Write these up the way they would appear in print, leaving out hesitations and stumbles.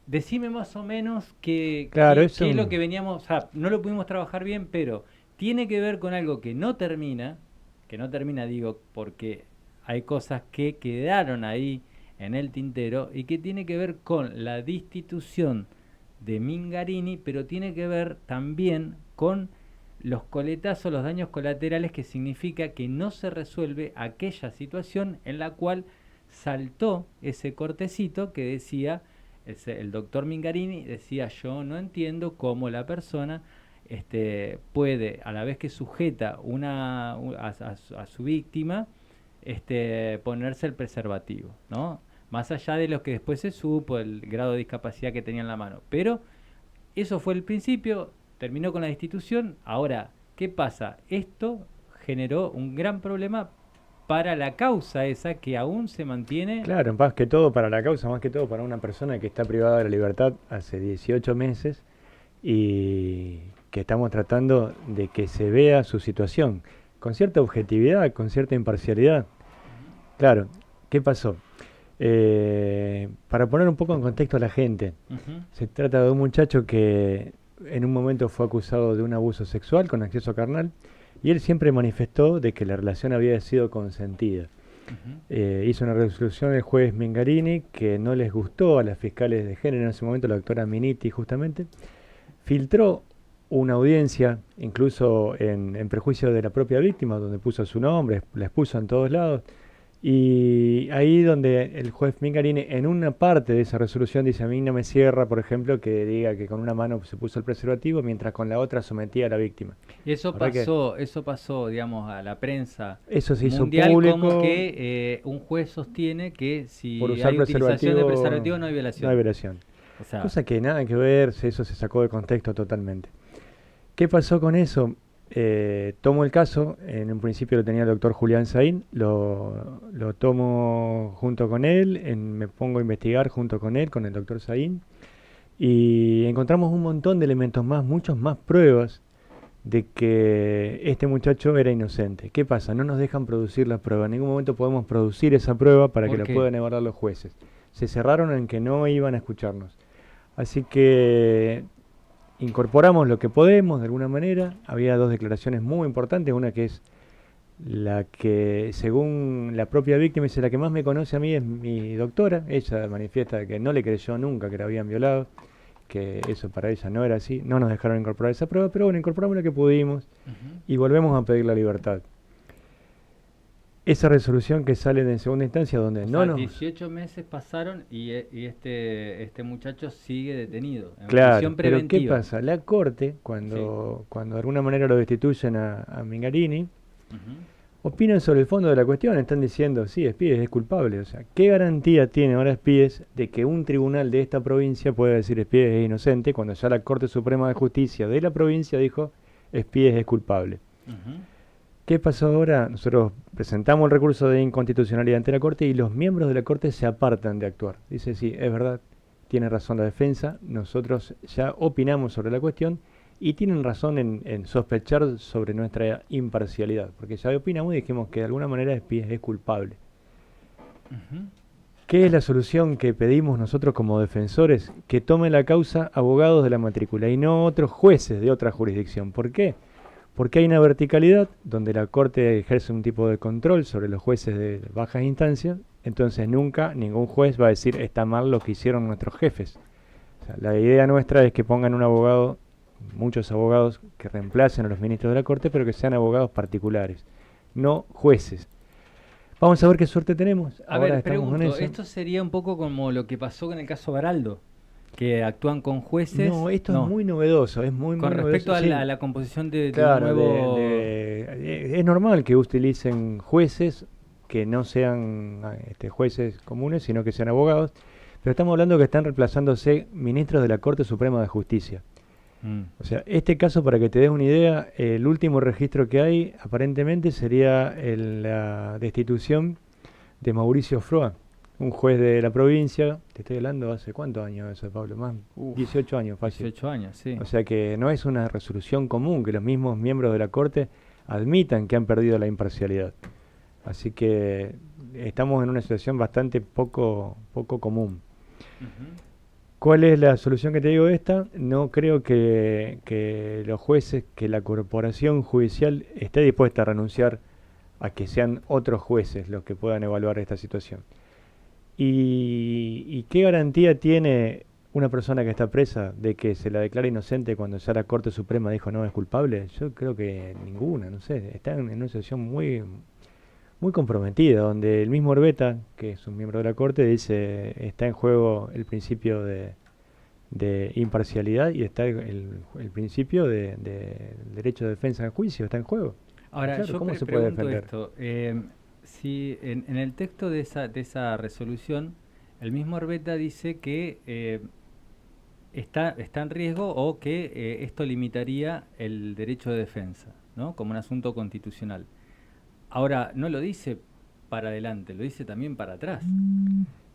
decime más o menos Claro, qué eso. es lo que veníamos, o sea, no lo pudimos trabajar bien, pero tiene que ver con algo que no termina, digo, porque hay cosas que quedaron ahí en el tintero y que tiene que ver con la destitución de Mingarini, pero tiene que ver también con los coletazos, los daños colaterales, que significa que no se resuelve aquella situación en la cual saltó ese cortecito que decía el doctor Mingarini, decía: yo no entiendo cómo la persona puede, a la vez que sujeta a su víctima, ponerse el preservativo, ¿no? Más allá de lo que después se supo, el grado de discapacidad que tenía en la mano. Pero eso fue el principio, terminó con la destitución. Ahora, ¿qué pasa? Esto generó un gran problema para la causa esa que aún se mantiene. Claro, más que todo para la causa, más que todo para una persona que está privada de la libertad hace 18 meses y que estamos tratando de que se vea su situación con cierta objetividad, con cierta imparcialidad. Claro, ¿qué pasó? Para poner un poco en contexto a la gente, Ujú. se trata de un muchacho que en un momento fue acusado de un abuso sexual con acceso carnal y él siempre manifestó de que la relación había sido consentida. Ujú. Hizo una resolución el juez Mingarini que no les gustó a las fiscales de género en ese momento, la doctora Miniti justamente, filtró una audiencia, incluso en perjuicio de la propia víctima, donde puso su nombre, la expuso en todos lados, y ahí donde el juez Mingarini en una parte de esa resolución dice: a mí no me cierra, por ejemplo, que diga que con una mano se puso el preservativo mientras con la otra sometía a la víctima. La verdad que Eso pasó, digamos, a la prensa eso se hizo mundial como público. que un juez sostiene que Por si usar hay utilización de preservativo preservativo no hay no hay violación. violación. O sea, Cosa que nada que ver, eso se sacó de contexto totalmente. ¿Qué pasó con eso? Tomo el caso, en un principio lo tenía el doctor Julián Saín, lo tomo junto con él, me pongo a investigar junto con él, con el doctor Saín, y encontramos un montón de elementos más, muchas más pruebas de que este muchacho era inocente. ¿Qué pasa? No nos dejan producir la prueba, en ningún momento podemos producir esa prueba para que ¿por la qué? puedan evaluar los jueces. Se cerraron en que no iban a escucharnos. Así que incorporamos lo que podemos de alguna manera. Había dos declaraciones muy importantes, una que es la que, según la propia víctima, dice: la que más me conoce a mí es mi doctora. Ella manifiesta que no le creyó nunca que la habían violado, que eso para ella no era así. No nos dejaron incorporar esa prueba, pero bueno, incorporamos lo que pudimos Ujú. y volvemos a pedir la libertad. Esa resolución que sale en segunda instancia, donde O no sea, nos... 18 meses pasaron y este muchacho sigue detenido en Claro, prisión pero ¿qué preventiva. pasa? La corte, Sí. cuando de alguna manera lo destituyen a Mingarini, Ujú. opinan sobre el fondo de la cuestión, están diciendo: sí, Spies es culpable. O sea, ¿qué garantía tiene ahora Spies de que un tribunal de esta provincia pueda decir Spies es inocente cuando ya la Corte Suprema de Justicia de la provincia dijo Spies es culpable? Ujú. ¿Qué pasó ahora? Nosotros presentamos el recurso de inconstitucionalidad ante la Corte y los miembros de la Corte se apartan de actuar. Dice: sí, es verdad, tiene razón la defensa, nosotros ya opinamos sobre la cuestión y tienen razón en sospechar sobre nuestra imparcialidad, porque ya opinamos y dijimos que de alguna manera Spies es culpable. Ujú. ¿Qué es la solución que pedimos nosotros como defensores? Que tomen la causa abogados de la matrícula y no otros jueces de otra jurisdicción. ¿Por qué? Porque hay una verticalidad donde la Corte ejerce un tipo de control sobre los jueces de bajas instancias, entonces nunca ningún juez va a decir está mal lo que hicieron nuestros jefes. O sea, la idea nuestra es que pongan un abogado, muchos abogados que reemplacen a los ministros de la Corte, pero que sean abogados particulares, no jueces. Vamos a ver qué suerte tenemos. A Ahora ver, estamos en pregunto, eso. ¿esto sería un poco como lo que pasó con el caso Baraldo? Que actúan con No, jueces, esto es no, muy novedoso, es muy, con muy respecto novedoso. a Sí, la composición de un claro, nuevo... es normal que utilicen jueces que no sean jueces comunes, sino que sean abogados, pero estamos hablando que están reemplazándose ministros de la Corte Suprema de Justicia. Mm. O sea, este caso, para que te des una idea, el último registro que hay aparentemente sería la destitución de Mauricio Froa, un juez de la provincia. Te estoy hablando hace cuántos años eso, Pablo, más Uf, 18 años fácil. 18 años, sí. O sea que no es una resolución común que los mismos miembros de la Corte admitan que han perdido la imparcialidad. Así que estamos en una situación bastante poco común. Ujú. ¿Cuál es la solución que te digo de esta? No creo que los jueces, que la corporación judicial esté dispuesta a renunciar a que sean otros jueces los que puedan evaluar esta situación. ¿Y qué garantía tiene una persona que está presa de que se la declara inocente cuando ya la Corte Suprema dijo no es culpable? Yo creo que ninguna, no sé, está en una situación muy comprometida, donde el mismo Orbeta, que es un miembro de la Corte, dice está en juego el principio de imparcialidad y está el principio de derecho de defensa en juicio, está en juego. Ahora, Claro, yo ¿cómo se puede pregunto defender? esto, si en el texto de esa resolución, el mismo Orbeta dice que está en riesgo o que esto limitaría el derecho de defensa, ¿no? Como un asunto constitucional. Ahora, no lo dice para adelante, lo dice también para atrás.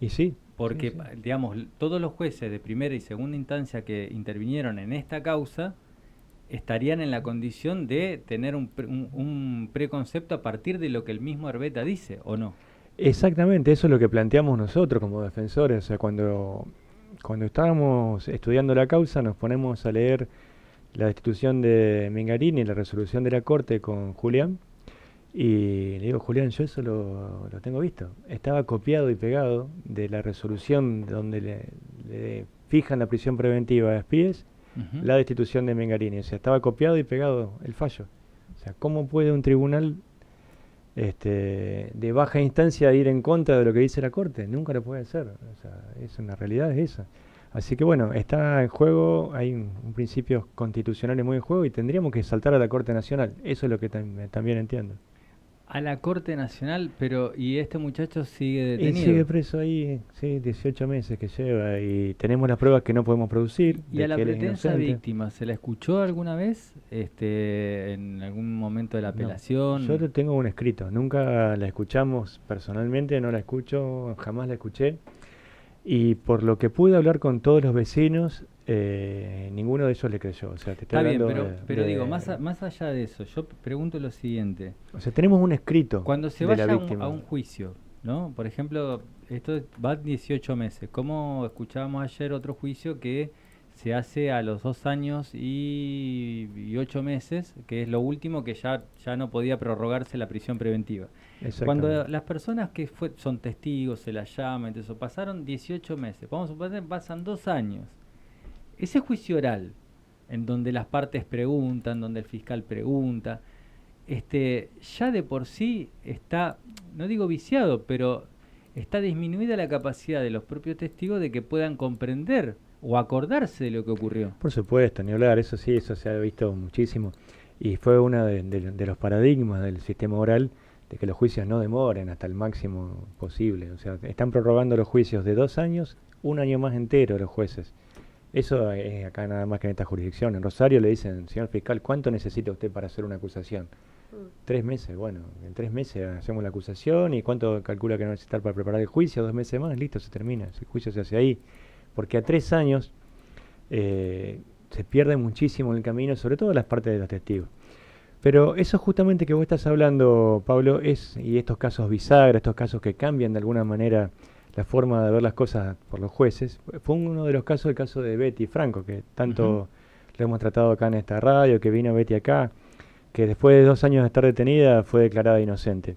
Y sí, sí, Porque, sí. digamos, todos los jueces de primera y segunda instancia que intervinieron en esta causa estarían en la condición de tener un preconcepto a partir de lo que el mismo Herbeta dice, ¿o no? Exactamente, eso es lo que planteamos nosotros como defensores. O sea, cuando estábamos estudiando la causa, nos ponemos a leer la destitución de Mingarini, la resolución de la Corte con Julián. Y le digo, Julián, yo eso lo tengo visto. Estaba copiado y pegado de la resolución donde le fijan la prisión preventiva a Espíes, Ujú. la destitución de Mengarini. O sea, estaba copiado y pegado el fallo. O sea, ¿cómo puede un tribunal de baja instancia ir en contra de lo que dice la Corte? Nunca lo puede hacer. O sea, es una realidad, es esa. Así que bueno, está en juego, hay un principio constitucional muy en juego y tendríamos que saltar a la Corte Nacional. Eso es lo que también entiendo. A la Corte Nacional, pero ¿y este muchacho sigue Y sigue detenido? preso ahí, sí, 18 meses que lleva y tenemos las pruebas que no podemos producir Y de a la que él es pretensa inocente. víctima, ¿se la escuchó alguna vez en algún momento de la No, yo apelación? le tengo un escrito, nunca la escuchamos personalmente, no la escucho, jamás la escuché. Y por lo que pude hablar con todos los vecinos, ninguno de ellos le creyó. O sea, te estoy Está bien, hablando pero digo, más allá de eso, yo pregunto lo siguiente. o sea, tenemos un escrito Cuando se de la vaya a víctima. un juicio, ¿no? Por ejemplo, esto va 18 meses. Como escuchábamos ayer otro juicio que se hace a los 2 años y 8 meses, que es lo último que ya no podía prorrogarse la prisión preventiva. Cuando Exactamente. las personas que son testigos, se las llama, entonces pasaron 18 meses, vamos a suponer, pasan 2 años. Ese juicio oral, en donde las partes preguntan, donde el fiscal pregunta, ya de por sí está, no digo viciado, pero está disminuida la capacidad de los propios testigos de que puedan comprender o acordarse de lo que ocurrió. Por supuesto, ni hablar, eso sí, eso se ha visto muchísimo. Y fue uno de los paradigmas del sistema oral de que los juicios no demoren hasta el máximo posible. O sea, están prorrogando los juicios de 2 años, un año más entero los jueces. Eso es acá nada más que en esta jurisdicción. En Rosario le dicen, señor fiscal, ¿cuánto necesita usted para hacer una acusación? 3 meses, bueno, en 3 meses hacemos la acusación y cuánto calcula que no necesitar para preparar el juicio, 2 meses más, listo, se termina, el juicio se hace ahí. Porque a 3 años se pierde muchísimo en el camino, sobre todo las partes de los testigos. Pero eso justamente que vos estás hablando, Pablo, y estos casos bisagra, estos casos que cambian de alguna manera la forma de ver las cosas por los jueces, fue uno de los casos, el caso de Betty Franco, que Ujú. tanto lo hemos tratado acá en esta radio, que vino Betty acá, que después de 2 años de estar detenida fue declarada inocente.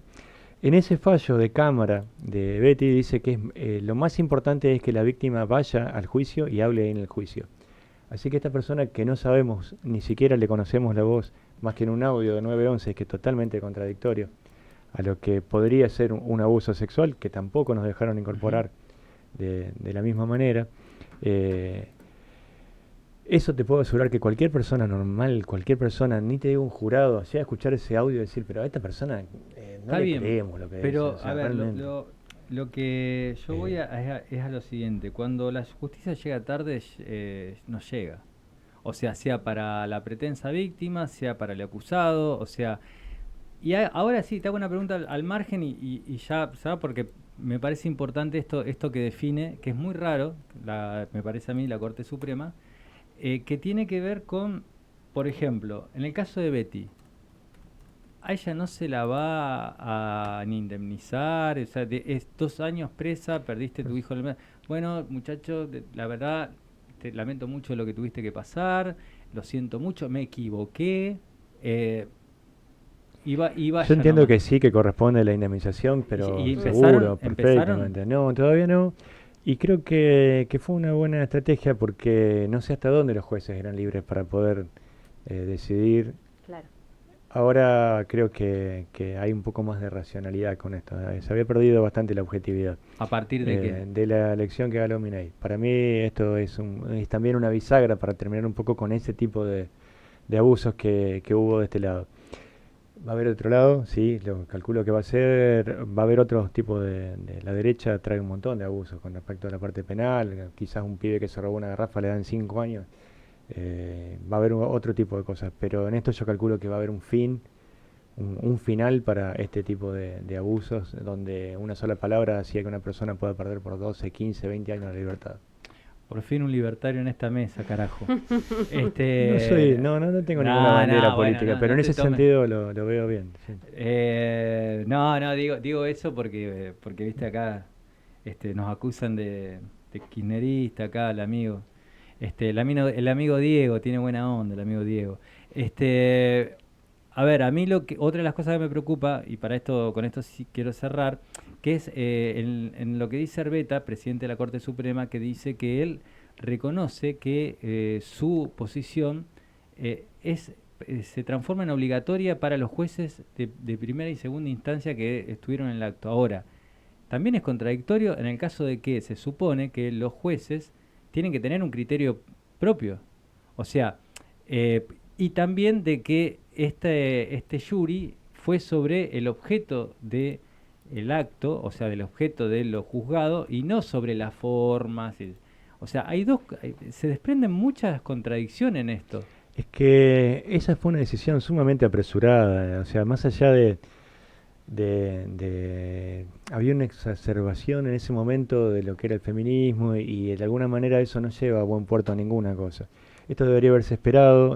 En ese fallo de cámara de Betty dice que lo más importante es que la víctima vaya al juicio y hable en el juicio. Así que esta persona que no sabemos, ni siquiera le conocemos la voz, más que en un audio de 911, que es totalmente contradictorio a lo que podría ser un abuso sexual, que tampoco nos dejaron Ujú. incorporar de la misma manera, eh, eso te puedo asegurar que cualquier persona normal, cualquier persona, ni te digo un jurado, llega a escuchar ese audio y decir, pero a esta persona no Está le bien, creemos lo que dice, o pero a sea, ver, realmente. lo que yo voy Eh, es a lo siguiente, cuando la justicia llega tarde, no llega. O sea para la pretensa víctima, sea para el acusado, o sea, ahora sí, te hago una pregunta al margen y ya, ¿sabes? Porque me parece importante esto que define, que es muy raro, me parece a mí, la Corte Suprema, que tiene que ver con, por ejemplo, en el caso de Betty, a ella no se la va a ni indemnizar, o sea, es 2 años presa, perdiste tu pues, hijo. bueno, muchachos, la verdad, te lamento mucho lo que tuviste que pasar, lo siento mucho, me equivoqué, eh, y Yo vaya entiendo nomás. que sí, que corresponde la indemnización, pero Y seguro, empezaron, perfectamente. No, todavía no. Y creo que fue una buena estrategia porque no sé hasta dónde los jueces eran libres para poder decidir. Claro. Ahora creo que hay un poco más de racionalidad con esto. Se había perdido bastante la objetividad ¿a partir de qué? de la elección que ganó Milei. Para mí esto es también una bisagra para terminar un poco con ese tipo de abusos que hubo de este lado. Va a haber otro lado, sí, lo calculo que va a ser, va a haber otros tipos de la derecha, trae un montón de abusos con respecto a la parte penal, quizás un pibe que se robó una garrafa le dan 5 años, va a haber otro tipo de cosas, pero en esto yo calculo que va a haber un fin, un final para este tipo de abusos, donde una sola palabra hacía que una persona pueda perder por 12, 15, 20 años la libertad. Por fin un libertario en esta mesa, carajo. No tengo ninguna No, bandera no, bueno, política, no, pero no en te ese tomes. sentido lo veo bien. Sí. No, digo eso porque viste acá, nos acusan de kirchnerista acá, el amigo. El amigo Diego, tiene buena onda, el amigo Diego. Este, a ver, a mí otra de las cosas que me preocupa, y con esto sí quiero cerrar, que es en lo que dice Arbeta, presidente de la Corte Suprema, que dice que él reconoce que su posición se transforma en obligatoria para los jueces de primera y segunda instancia que estuvieron en el acto. Ahora, también es contradictorio en el caso de que se supone que los jueces tienen que tener un criterio propio. O sea, y también de que este jury fue sobre el objeto de el acto, o sea, del objeto de lo juzgado, y no sobre las formas. O sea, se desprenden muchas contradicciones en esto. Es que esa fue una decisión sumamente apresurada, o sea, más allá había una exacerbación en ese momento de lo que era el feminismo y de alguna manera eso no lleva a buen puerto a ninguna cosa. Esto debería haberse esperado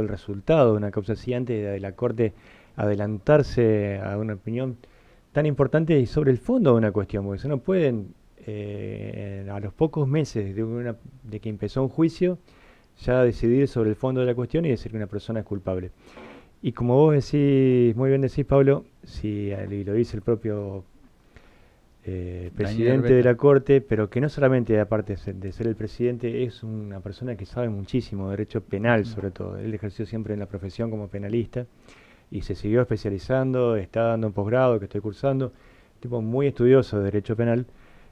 el resultado de una causa así antes de la Corte adelantarse a una opinión tan importante y sobre el fondo de una cuestión, porque se no pueden, a los pocos meses de que empezó un juicio, ya decidir sobre el fondo de la cuestión y decir que una persona es culpable. Y como vos decís, muy bien decís, Pablo, y lo dice el propio presidente de la Corte, pero que no solamente aparte de ser el presidente, es una persona que sabe muchísimo de derecho penal sobre todo. Él ejerció siempre en la profesión como penalista y se siguió especializando, está dando un posgrado que estoy cursando, tipo muy estudioso de derecho penal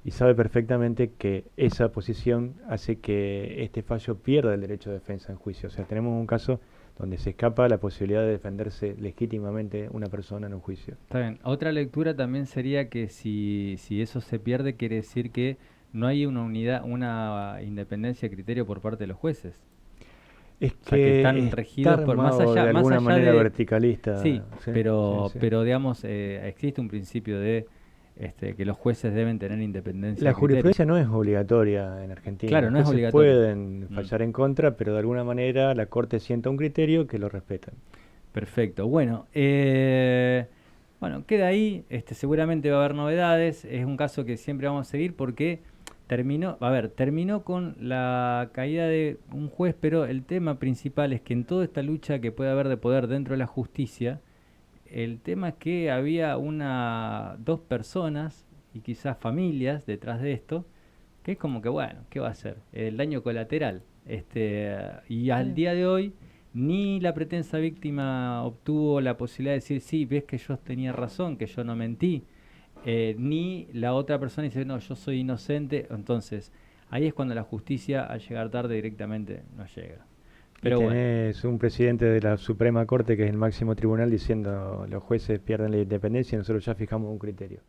y sabe perfectamente que esa posición hace que este fallo pierda el derecho de defensa en juicio. O sea, tenemos un caso donde se escapa la posibilidad de defenderse legítimamente una persona en un juicio. Está bien. Otra lectura también sería que si eso se pierde, quiere decir que no hay una unidad, una independencia de criterio por parte de los jueces. Es O sea, que están que regidos está por armado de alguna manera verticalista. Sí, Sí, pero, sí, sí. pero digamos, existe un principio de que los jueces deben tener independencia La de criterio. jurisprudencia no es obligatoria en Argentina. Claro, Los no es jueces obligatorio. pueden fallar en contra, pero de alguna manera la Corte sienta un criterio que lo respetan. Perfecto. Bueno, queda ahí. Seguramente va a haber novedades. Es un caso que siempre vamos a seguir porque terminó con la caída de un juez, pero el tema principal es que en toda esta lucha que puede haber de poder dentro de la justicia, el tema es que había dos personas y quizás familias detrás de esto, que es como que, bueno, ¿qué va a hacer? El daño colateral. Y al día de hoy, ni la pretensa víctima obtuvo la posibilidad de decir, sí, ves que yo tenía razón, que yo no mentí, ni la otra persona dice, no, yo soy inocente. Entonces, ahí es cuando la justicia, al llegar tarde, directamente no llega. Pero y bueno. tenés un presidente de la Suprema Corte, que es el máximo tribunal, diciendo los jueces pierden la independencia y nosotros ya fijamos un criterio.